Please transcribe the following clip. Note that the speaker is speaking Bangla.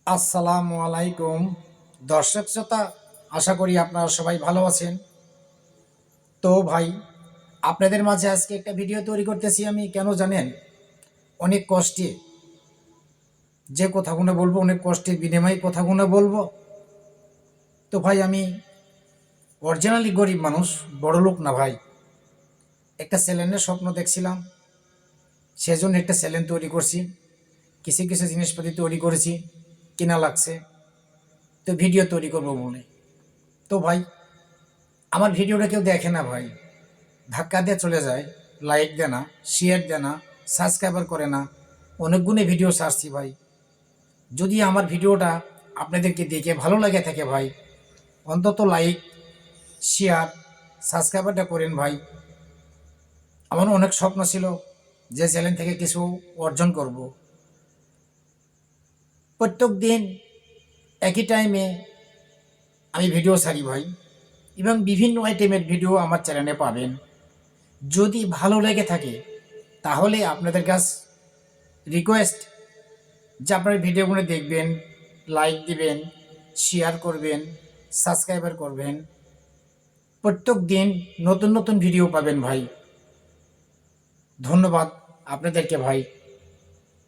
আসসালামু আলাইকুম দর্শক শ্রোতা, আশা করি আপনারা সবাই ভালো আছেন। তো ভাই, আপনাদের মাঝে আজকে একটা ভিডিও তৈরি করতেছি আমি। কেন জানেন? অনেক কষ্টে যে কথাগুলো বলবো, অনেক কষ্টের বিনিময়ে কথাগুলো বলবো। তো ভাই, আমি অরিজিনালি গরিব মানুষ, বড় লোক না ভাই। একটা চ্যানেলের স্বপ্ন দেখছিলাম, সেজন্য একটা চ্যানেল তৈরি করছি। কিছু কিছু জিনিসপাতি তৈরি করেছি, কেনা লাগছে, তো ভিডিও তৈরি করবো বলে। তো ভাই, আমার ভিডিওটা কেউ দেখে না ভাই, ধাক্কা দিয়ে চলে যায়, লাইক দেয় না, শেয়ার দেয় না, সাবস্ক্রাইবার করে না। অনেকগুলো ভিডিও ছাড়ছি ভাই। যদি আমার ভিডিওটা আপনাদেরকে দেখে ভালো লাগে থাকে ভাই, অন্তত লাইক, শেয়ার, সাবস্ক্রাইবারটা করেন ভাই। আমার অনেক স্বপ্ন ছিল যে চ্যানেল থেকে কিছু অর্জন করব। প্রত্যেক দিন একই টাইমে আমি ভিডিও ছাড়ি ভাই, এবং বিভিন্ন আইটেমের ভিডিও আমার চ্যানেলে পাবেন। যদি ভালো লেগে থাকে তাহলে আপনাদের কাছ রিকোয়েস্ট যে আপনার ভিডিওগুলো দেখবেন, লাইক দিবেন, শেয়ার করবেন, সাবস্ক্রাইবার করবেন। প্রত্যেক দিন নতুন নতুন ভিডিও পাবেন ভাই। ধন্যবাদ আপনাদেরকে ভাই।